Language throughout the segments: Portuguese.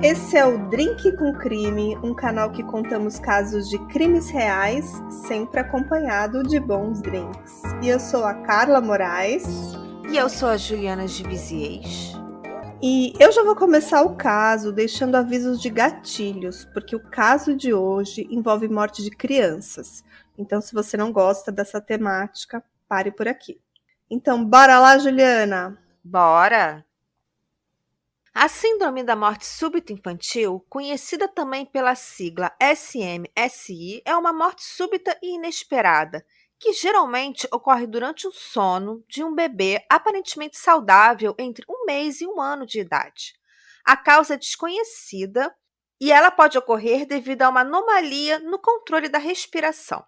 Esse é o Drink com Crime, um canal que contamos casos de crimes reais, sempre acompanhado de bons drinks. E eu sou a Carla Moraes. E eu sou a Juliana de Viziers. E eu já vou começar o caso deixando avisos de gatilhos, porque o caso de hoje envolve morte de crianças. Então, se você não gosta dessa temática, pare por aqui. Então, bora lá, Juliana? Bora! A Síndrome da Morte Súbita Infantil, conhecida também pela sigla SMSI, é uma morte súbita e inesperada, que geralmente ocorre durante o sono de um bebê aparentemente saudável entre 1 mês e 1 ano de idade. A causa é desconhecida e ela pode ocorrer devido a uma anomalia no controle da respiração.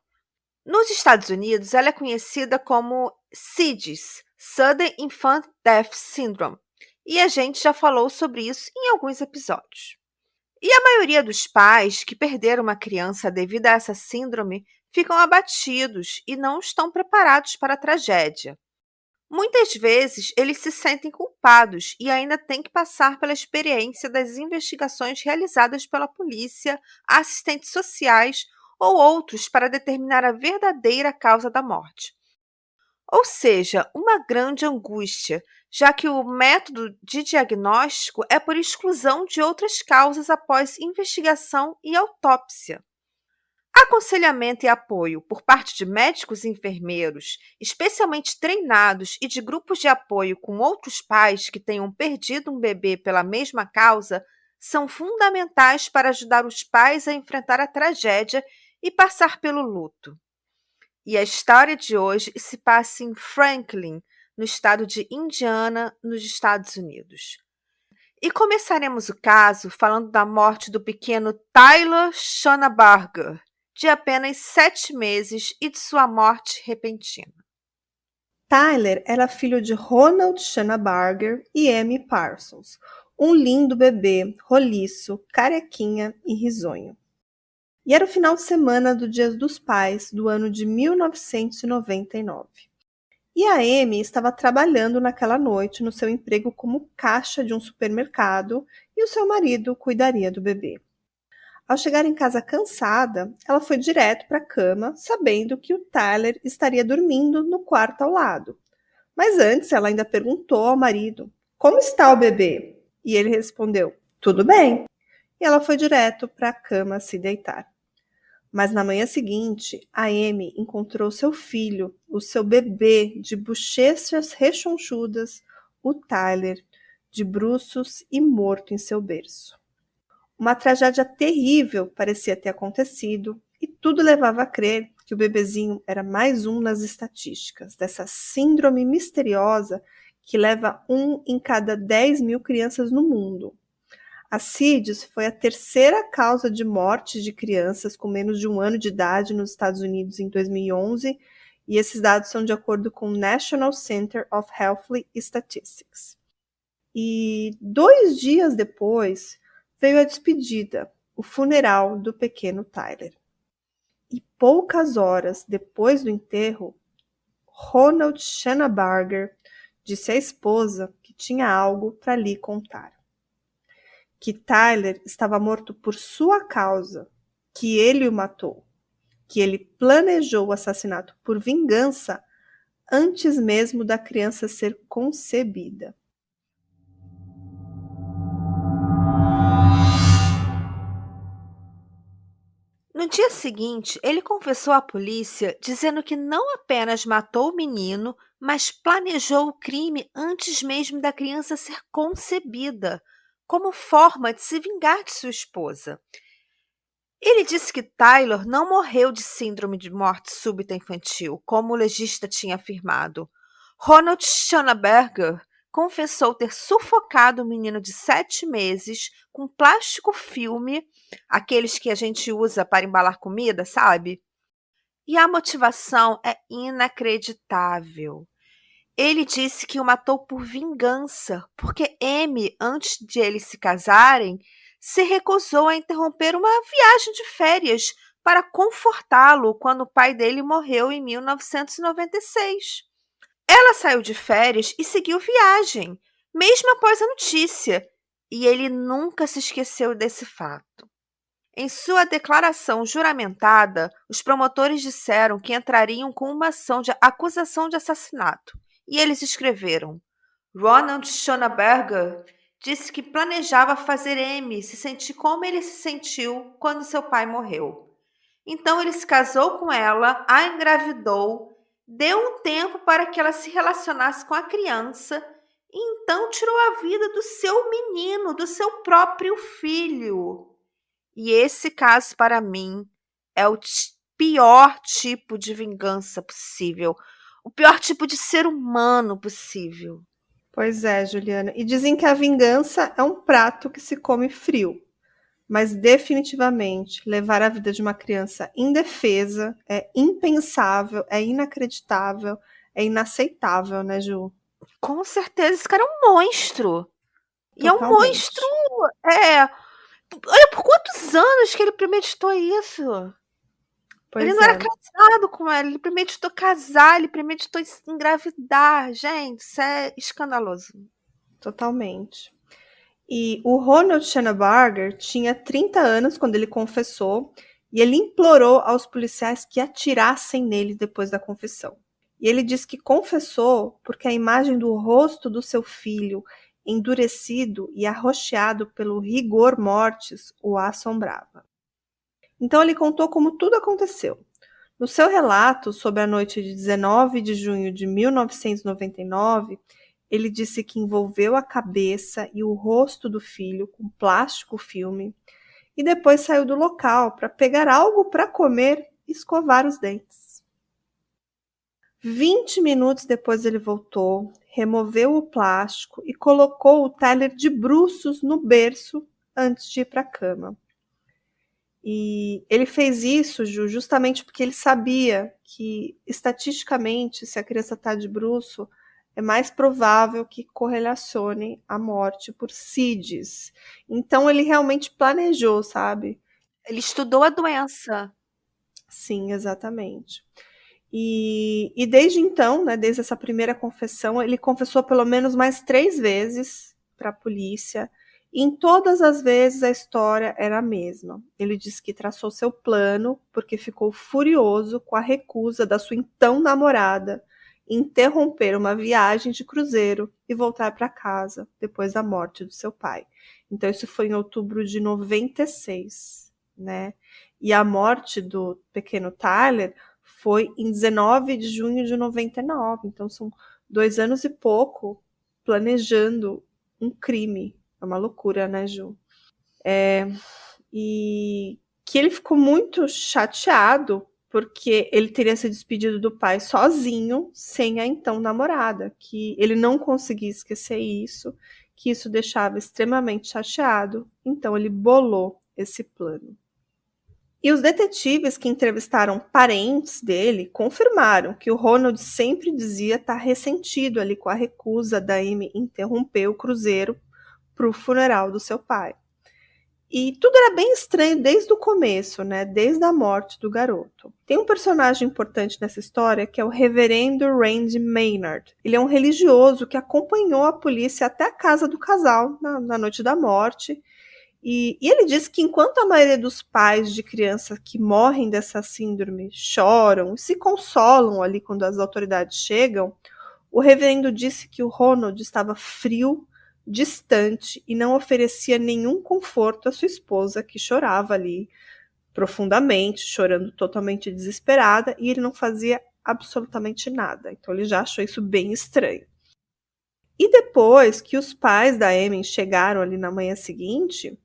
Nos Estados Unidos, ela é conhecida como SIDS, Sudden Infant Death Syndrome, e a gente já falou sobre isso em alguns episódios. E a maioria dos pais que perderam uma criança devido a essa síndrome ficam abatidos e não estão preparados para a tragédia. Muitas vezes, eles se sentem culpados e ainda têm que passar pela experiência das investigações realizadas pela polícia, assistentes sociais ou outros para determinar a verdadeira causa da morte. Ou seja, uma grande angústia, já que o método de diagnóstico é por exclusão de outras causas após investigação e autópsia. Aconselhamento e apoio por parte de médicos e enfermeiros, especialmente treinados, e de grupos de apoio com outros pais que tenham perdido um bebê pela mesma causa, são fundamentais para ajudar os pais a enfrentar a tragédia e passar pelo luto. E a história de hoje se passa em Franklin, no estado de Indiana, nos Estados Unidos. E começaremos o caso falando da morte do pequeno Tyler Schoenberger, de apenas 7 meses, e de sua morte repentina. Tyler era filho de Ronald Schoenberger e Amy Parsons, um lindo bebê, roliço, carequinha e risonho. E era o final de semana do Dia dos Pais do ano de 1999. E a Amy estava trabalhando naquela noite no seu emprego como caixa de um supermercado e o seu marido cuidaria do bebê. Ao chegar em casa cansada, ela foi direto para a cama, sabendo que o Tyler estaria dormindo no quarto ao lado. Mas antes ela ainda perguntou ao marido: "Como está o bebê?" E ele respondeu: "Tudo bem." E ela foi direto para a cama se deitar. Mas na manhã seguinte, a Amy encontrou seu filho, o seu bebê de bochechas rechonchudas, o Tyler, de bruços e morto em seu berço. Uma tragédia terrível parecia ter acontecido e tudo levava a crer que o bebezinho era mais um nas estatísticas dessa síndrome misteriosa que leva 1 em cada 10 mil crianças no mundo. A SIDS foi a terceira causa de morte de crianças com menos de 1 ano de idade nos Estados Unidos em 2011, e esses dados são de acordo com o National Center of Health Statistics. E 2 dias depois veio a despedida, o funeral do pequeno Tyler. E poucas horas depois do enterro, Ronald Schoenberger disse à esposa que tinha algo para lhe contar. Que Tyler estava morto por sua causa, que ele o matou, que ele planejou o assassinato por vingança antes mesmo da criança ser concebida. No dia seguinte, ele confessou à polícia dizendo que não apenas matou o menino, mas planejou o crime antes mesmo da criança ser concebida, como forma de se vingar de sua esposa. Ele disse que Tyler não morreu de síndrome de morte súbita infantil, como o legista tinha afirmado. Ronald Schoenberger confessou ter sufocado o menino de 7 meses com plástico filme, aqueles que a gente usa para embalar comida, sabe? E a motivação é inacreditável. Ele disse que o matou por vingança, porque Amy, antes de eles se casarem, se recusou a interromper uma viagem de férias para confortá-lo quando o pai dele morreu em 1996. Ela saiu de férias e seguiu viagem, mesmo após a notícia, e ele nunca se esqueceu desse fato. Em sua declaração juramentada, os promotores disseram que entrariam com uma ação de acusação de assassinato. E eles escreveram: Ronald Schoenberger disse que planejava fazer Amy se sentir como ele se sentiu quando seu pai morreu. Então ele se casou com ela, a engravidou, deu um tempo para que ela se relacionasse com a criança e então tirou a vida do seu menino, do seu próprio filho. E esse caso, para mim, é o pior tipo de vingança possível. O pior tipo de ser humano possível. Pois é, Juliana. E dizem que a vingança é um prato que se come frio. Mas definitivamente, levar a vida de uma criança indefesa é impensável, é inacreditável, é inaceitável, né, Ju? Com certeza, esse cara é um monstro. E é um monstro. Totalmente. Olha, por quantos anos que ele premeditou isso? Ele Pois não era é, casado com ela, ele premeditou casar, ele premeditou engravidar. Gente, isso é escandaloso. totalmente. E o Ronald Schoenberger tinha 30 anos quando ele confessou e ele implorou aos policiais que atirassem nele depois da confissão. E ele diz que confessou porque a imagem do rosto do seu filho, endurecido e arroxeado pelo rigor mortis, o assombrava. Então ele contou como tudo aconteceu. No seu relato sobre a noite de 19 de junho de 1999, ele disse que envolveu a cabeça e o rosto do filho com plástico filme e depois saiu do local para pegar algo para comer e escovar os dentes. 20 minutos depois ele voltou, removeu o plástico e colocou o Tyler de bruços no berço antes de ir para a cama. E ele fez isso, Ju, justamente porque ele sabia que, estatisticamente, se a criança está de bruço, é mais provável que correlacione a morte por CIDS. Então, ele realmente planejou, sabe? Ele estudou a doença. Sim, exatamente. E desde então, né, desde essa primeira confessão, ele confessou pelo menos mais 3 vezes para a polícia. E em todas as vezes a história era a mesma. Ele disse que traçou seu plano porque ficou furioso com a recusa da sua então namorada em interromper uma viagem de cruzeiro e voltar para casa depois da morte do seu pai. Então isso foi em outubro de 96, né? E a morte do pequeno Tyler foi em 19 de junho de 99. Então são 2 anos e pouco planejando um crime. É uma loucura, né, Ju? E que ele ficou muito chateado porque ele teria se despedido do pai sozinho, sem a então namorada, que ele não conseguia esquecer isso, que isso deixava extremamente chateado, então ele bolou esse plano. E os detetives que entrevistaram parentes dele confirmaram que o Ronald sempre dizia estar ressentido ali com a recusa da Amy interromper o cruzeiro para o funeral do seu pai. E tudo era bem estranho desde o começo, né? Desde a morte do garoto. Tem um personagem importante nessa história que é o reverendo Randy Maynard. Ele é um religioso que acompanhou a polícia até a casa do casal na noite da morte. E ele disse que enquanto a maioria dos pais de crianças que morrem dessa síndrome choram e se consolam ali quando as autoridades chegam, o reverendo disse que o Ronald estava frio, distante e não oferecia nenhum conforto à sua esposa, que chorava ali profundamente, chorando totalmente desesperada, e ele não fazia absolutamente nada. Então ele já achou isso bem estranho. E depois que os pais da Amy chegaram ali na manhã seguinte,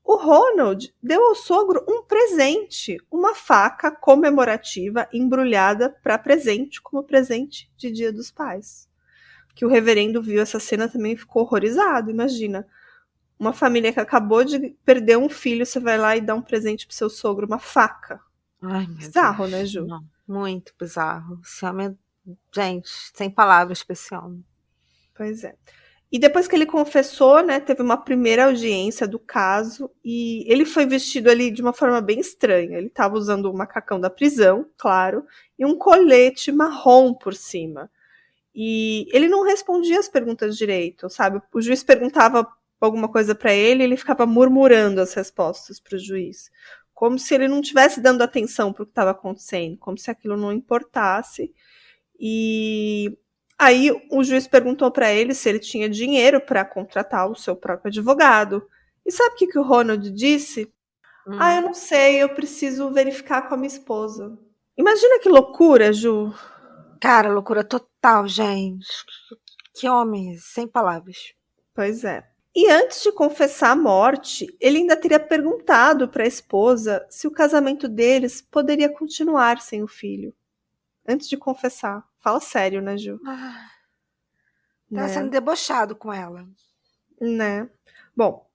o Ronald deu ao sogro um presente, uma faca comemorativa embrulhada para presente, como presente de Dia dos Pais. Que o reverendo viu essa cena também e ficou horrorizado. Imagina, uma família que acabou de perder um filho, você vai lá e dá um presente pro seu sogro, uma faca. Ai, meu Bizarro, Deus. né, Ju? Não, muito bizarro. Esse homem, gente, sem palavras pra esse homem. Pois é. E depois que ele confessou, né, teve uma primeira audiência do caso e ele foi vestido ali de uma forma bem estranha. Ele estava usando o macacão da prisão, claro, e um colete marrom por cima. E ele não respondia as perguntas direito, sabe? O juiz perguntava alguma coisa para ele, ele ficava murmurando as respostas para o juiz, como se ele não estivesse dando atenção para o que estava acontecendo, como se aquilo não importasse. E aí o juiz perguntou para ele se ele tinha dinheiro para contratar o seu próprio advogado. E sabe o que o Ronald disse? Eu não sei, eu preciso verificar com a minha esposa. Imagina que loucura, Ju. Cara, loucura total, gente. Que homem, sem palavras. Pois é. E antes de confessar a morte, ele ainda teria perguntado para a esposa se o casamento deles poderia continuar sem o filho. Antes de confessar. Fala sério, né, Ju? Tá sendo debochado com ela. Né? Bom,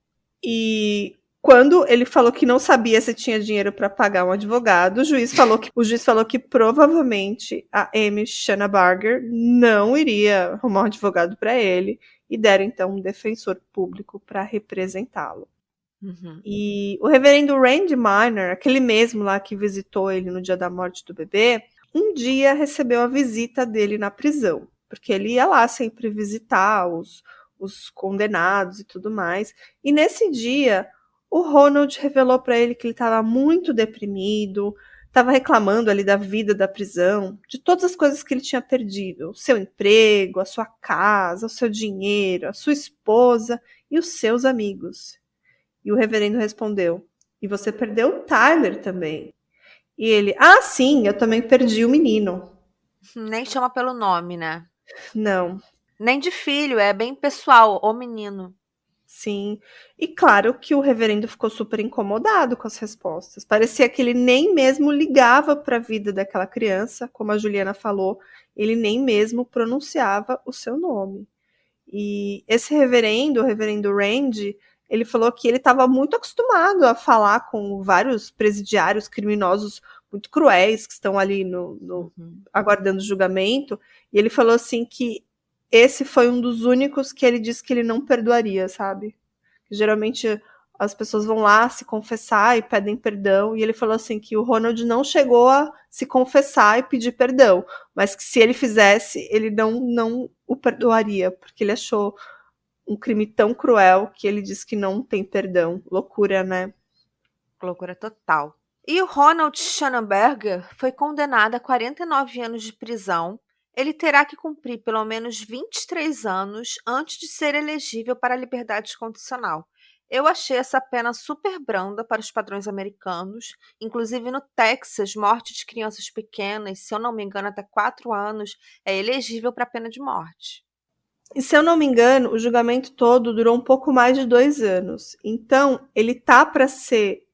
e quando ele falou que não sabia se tinha dinheiro para pagar um advogado, o juiz falou que provavelmente a Amy Shannabarger não iria arrumar um advogado para ele e deram então um defensor público para representá-lo. Uhum. E o reverendo Randy Minor, aquele mesmo lá que visitou ele no dia da morte do bebê, um dia recebeu a visita dele na prisão, porque ele ia lá sempre visitar os condenados e tudo mais. E nesse dia, o Ronald revelou para ele que ele estava muito deprimido, estava reclamando ali da vida da prisão, de todas as coisas que ele tinha perdido: o seu emprego, a sua casa, o seu dinheiro, a sua esposa e os seus amigos. E o reverendo respondeu: e você perdeu o Tyler também. E ele: sim, eu também perdi o menino. Nem chama pelo nome, né? Não. Nem de filho, é bem pessoal, o menino. Sim. E claro que o reverendo ficou super incomodado com as respostas. Parecia que ele nem mesmo ligava para a vida daquela criança, como a Juliana falou, ele nem mesmo pronunciava o seu nome. E esse reverendo, o reverendo Randy, ele falou que ele estava muito acostumado a falar com vários presidiários criminosos muito cruéis que estão ali aguardando julgamento. E ele falou assim que esse foi um dos únicos que ele disse que ele não perdoaria, sabe? Geralmente as pessoas vão lá se confessar e pedem perdão. E ele falou assim que o Ronald não chegou a se confessar e pedir perdão, mas que se ele fizesse, ele não o perdoaria, porque ele achou um crime tão cruel que ele disse que não tem perdão. Loucura, né? Loucura total. E o Ronald Schnarrenberger foi condenado a 49 anos de prisão. Ele terá que cumprir pelo menos 23 anos antes de ser elegível para a liberdade condicional. Eu achei essa pena super branda para os padrões americanos. Inclusive no Texas, morte de crianças pequenas, se eu não me engano, até 4 anos, é elegível para a pena de morte. E se eu não me engano, o julgamento todo durou um pouco mais de 2 anos. Então, ele tá para ser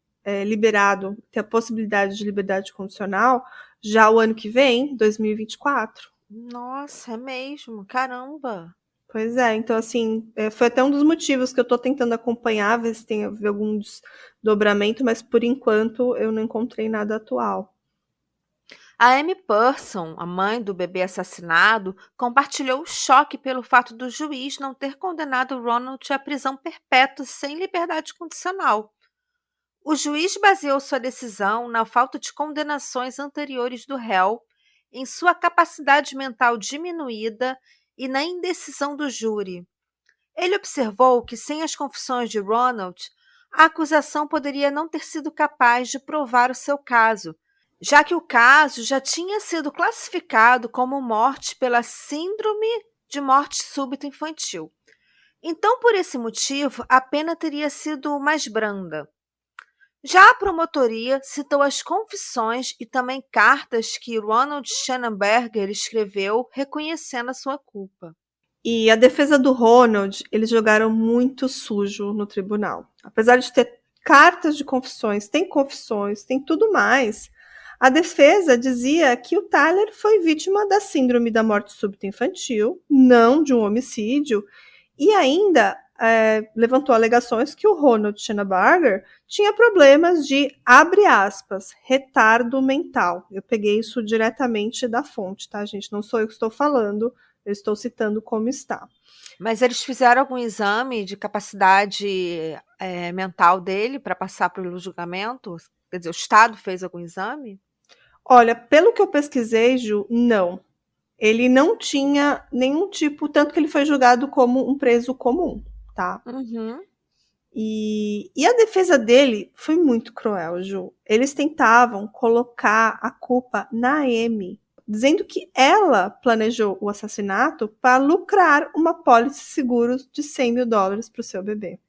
liberado, ter a possibilidade de liberdade condicional já o ano que vem, 2024. Nossa, é mesmo? Caramba! Pois é, então assim, foi até um dos motivos que eu tô tentando acompanhar, ver se tem algum desdobramento, mas por enquanto eu não encontrei nada atual. A Amy Person, a mãe do bebê assassinado, compartilhou o choque pelo fato do juiz não ter condenado Ronald à prisão perpétua sem liberdade condicional. O juiz baseou sua decisão na falta de condenações anteriores do réu, em sua capacidade mental diminuída e na indecisão do júri. Ele observou que, sem as confissões de Ronald, a acusação poderia não ter sido capaz de provar o seu caso, já que o caso já tinha sido classificado como morte pela Síndrome de Morte Súbita Infantil. Então, por esse motivo, a pena teria sido mais branda. Já a promotoria citou as confissões e também cartas que Ronald Schnarrenberger escreveu reconhecendo a sua culpa. E a defesa do Ronald, eles jogaram muito sujo no tribunal. Apesar de ter cartas de confissões, tem tudo mais. A defesa dizia que o Tyler foi vítima da síndrome da morte súbita infantil, não de um homicídio, e ainda levantou alegações que o Ronald Schnarrenberger tinha problemas de, abre aspas, retardo mental. Eu peguei isso diretamente da fonte, tá, gente? Não sou eu que estou falando, eu estou citando como está. Mas eles fizeram algum exame de capacidade mental dele para passar pelo julgamento? Quer dizer, o Estado fez algum exame? Olha, pelo que eu pesquisei, Ju, não. Ele não tinha nenhum tipo, tanto que ele foi julgado como um preso comum, tá? Uhum. E a defesa dele foi muito cruel, Ju. Eles tentavam colocar a culpa na Amy, dizendo que ela planejou o assassinato para lucrar uma pólice de seguros de $100.000 para o seu bebê.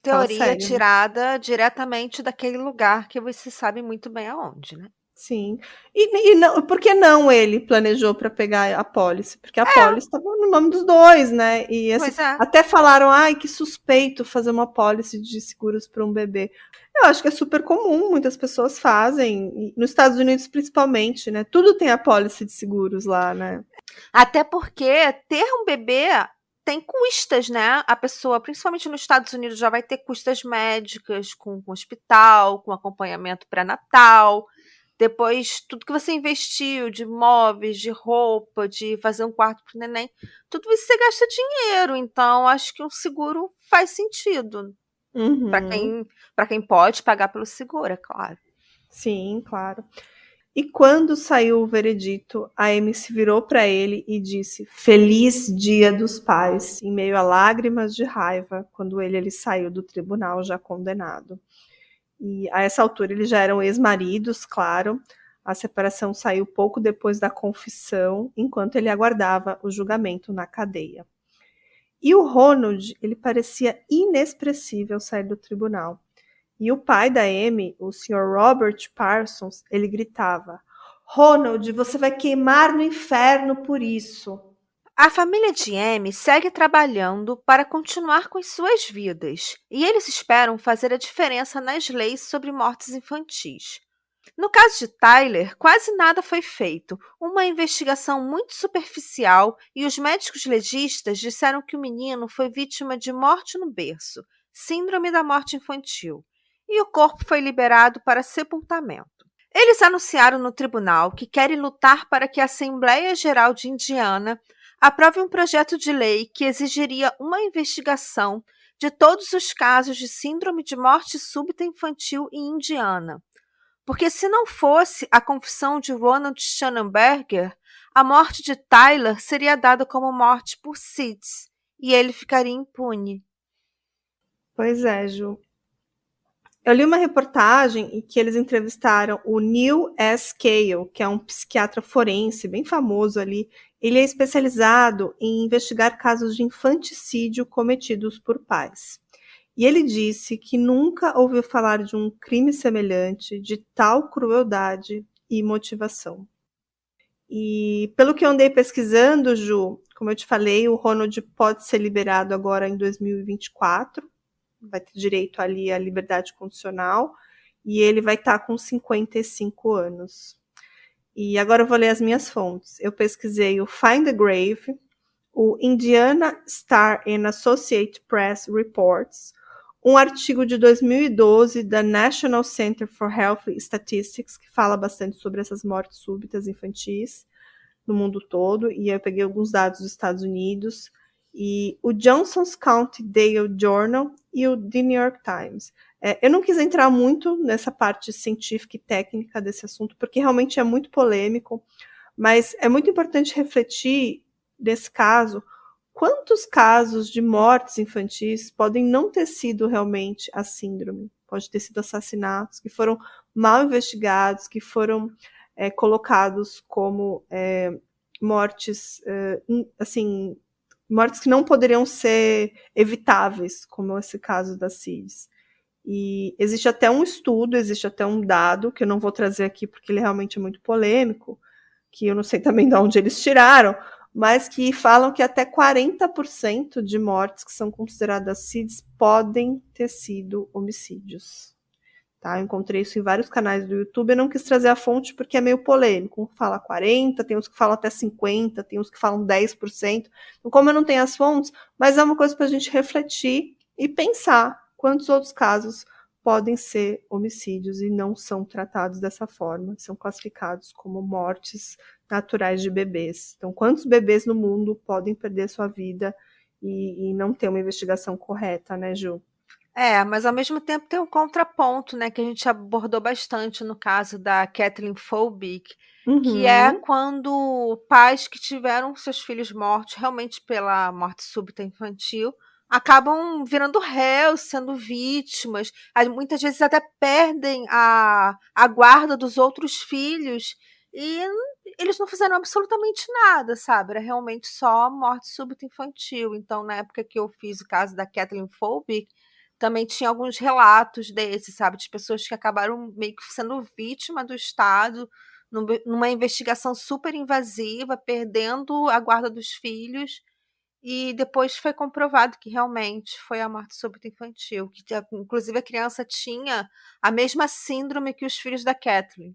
Fala Teoria sério, né? tirada diretamente daquele lugar que você sabe muito bem aonde, né? Sim. E não, por que não ele planejou para pegar a pólice? Porque a pólice estava no nome dos dois, né? E assim, Pois é. até falaram, ai, que suspeito fazer uma pólice de seguros para um bebê. Eu acho que é super comum, muitas pessoas fazem, e nos Estados Unidos principalmente, né? Tudo tem a pólice de seguros lá, né? Até porque ter um bebê tem custas, né? A pessoa, principalmente nos Estados Unidos, já vai ter custas médicas, com hospital, com acompanhamento pré-natal. Depois, tudo que você investiu de móveis, de roupa, de fazer um quarto para o neném, tudo isso você gasta dinheiro. Então, acho que um seguro faz sentido. Para Uhum. quem, para quem pode pagar pelo seguro, é claro. Sim, claro. E quando saiu o veredito, a Amy se virou para ele e disse: Feliz Dia dos Pais, em meio a lágrimas de raiva, quando ele saiu do tribunal já condenado. E a essa altura eles já eram ex-maridos, claro. A separação saiu pouco depois da confissão, enquanto ele aguardava o julgamento na cadeia. E o Ronald, ele parecia inexpressível sair do tribunal. E o pai da Amy, o Sr. Robert Parsons, ele gritava: Ronald, você vai queimar no inferno por isso. A família de Amy segue trabalhando para continuar com as suas vidas, e eles esperam fazer a diferença nas leis sobre mortes infantis. No caso de Tyler, quase nada foi feito, uma investigação muito superficial, e os médicos legistas disseram que o menino foi vítima de morte no berço, síndrome da morte infantil, e o corpo foi liberado para sepultamento. Eles anunciaram no tribunal que querem lutar para que a Assembleia Geral de Indiana aprove um projeto de lei que exigiria uma investigação de todos os casos de síndrome de morte súbita infantil em Indiana. Porque se não fosse a confissão de Ronald Schnarrenberger, a morte de Tyler seria dada como morte por SIDS e ele ficaria impune. Pois é, Ju. Eu li uma reportagem em que eles entrevistaram o Neil S. Cale, que é um psiquiatra forense bem famoso ali. Ele é especializado em investigar casos de infanticídio cometidos por pais. E ele disse que nunca ouviu falar de um crime semelhante, de tal crueldade e motivação. E pelo que eu andei pesquisando, Ju, como eu te falei, o Ronald pode ser liberado agora em 2024, vai ter direito ali à liberdade condicional, e ele vai estar com 55 anos. E agora eu vou ler as minhas fontes. Eu pesquisei o Find the Grave, o Indiana Star and Associated Press Reports, um artigo de 2012 da National Center for Health Statistics, que fala bastante sobre essas mortes súbitas infantis no mundo todo, e eu peguei alguns dados dos Estados Unidos, e o Johnson's County Daily Journal e o The New York Times. Eu não quis entrar muito nessa parte científica e técnica desse assunto, porque realmente é muito polêmico, mas é muito importante refletir, nesse caso, quantos casos de mortes infantis podem não ter sido realmente a síndrome? Pode ter sido assassinatos que foram mal investigados, que foram colocados como mortes, assim, mortes que não poderiam ser evitáveis, como esse caso da CIDS. E existe até um estudo, existe até um dado, que eu não vou trazer aqui porque ele realmente é muito polêmico, que eu não sei também de onde eles tiraram, mas que falam que até 40% de mortes que são consideradas CIDs podem ter sido homicídios. Tá? Eu encontrei isso em vários canais do YouTube, eu não quis trazer a fonte porque é meio polêmico. Um fala 40%, tem uns que falam até 50%, tem uns que falam 10%. Então, como eu não tenho as fontes, mas é uma coisa para a gente refletir e pensar quantos outros casos podem ser homicídios e não são tratados dessa forma, são classificados como mortes naturais de bebês. Então, quantos bebês no mundo podem perder sua vida e não ter uma investigação correta, né, Ju? Mas ao mesmo tempo tem um contraponto, né, que a gente abordou bastante no caso da Kathleen Folbig, que é Uhum. quando pais que tiveram seus filhos mortos realmente pela morte súbita infantil acabam virando réus, sendo vítimas, muitas vezes até perdem a guarda dos outros filhos e eles não fizeram absolutamente nada, sabe? Era realmente só morte súbita infantil. Então, na época que eu fiz o caso da Kathleen Folbig, também tinha alguns relatos desses, sabe? De pessoas que acabaram meio que sendo vítima do Estado numa investigação super invasiva, perdendo a guarda dos filhos, e depois foi comprovado que realmente foi a morte súbita infantil, que inclusive a criança tinha a mesma síndrome que os filhos da Kathleen.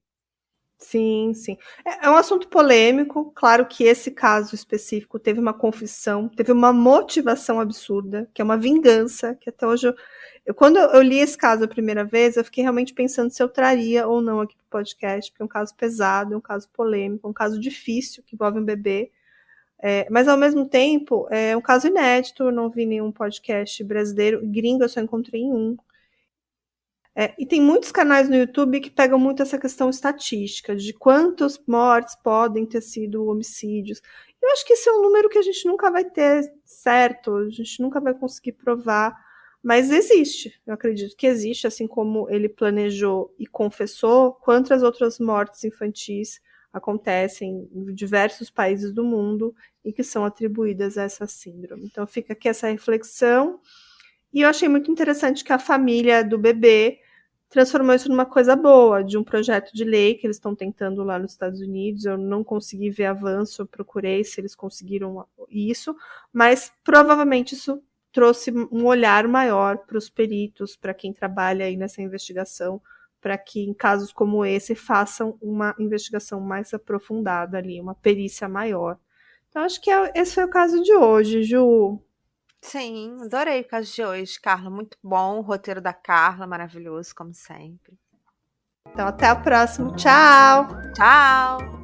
Sim, sim. É um assunto polêmico. Claro que esse caso específico teve uma confissão, teve uma motivação absurda, que é uma vingança, que até hoje quando eu li esse caso a primeira vez, eu fiquei realmente pensando se eu traria ou não aqui para o podcast, porque é um caso pesado, é um caso polêmico, é um caso difícil, que envolve um bebê. Mas, ao mesmo tempo, é um caso inédito, eu não vi nenhum podcast brasileiro. Gringo, eu só encontrei um. E tem muitos canais no YouTube que pegam muito essa questão estatística, de quantas mortes podem ter sido homicídios. Eu acho que esse é um número que a gente nunca vai ter certo, a gente nunca vai conseguir provar, mas existe, eu acredito que existe, assim como ele planejou e confessou, quantas outras mortes infantis acontecem em diversos países do mundo e que são atribuídas a essa síndrome. Então fica aqui essa reflexão, e eu achei muito interessante que a família do bebê transformou isso numa coisa boa, de um projeto de lei que eles estão tentando lá nos Estados Unidos. Eu não consegui ver avanço, eu procurei se eles conseguiram isso, mas provavelmente isso trouxe um olhar maior para os peritos, para quem trabalha aí nessa investigação, para que em casos como esse façam uma investigação mais aprofundada ali, uma perícia maior. Então acho que esse foi o caso de hoje, Ju. Sim, adorei o caso de hoje, Carla. Muito bom. O roteiro da Carla, maravilhoso, como sempre. Então até a próxima. Tchau! Tchau!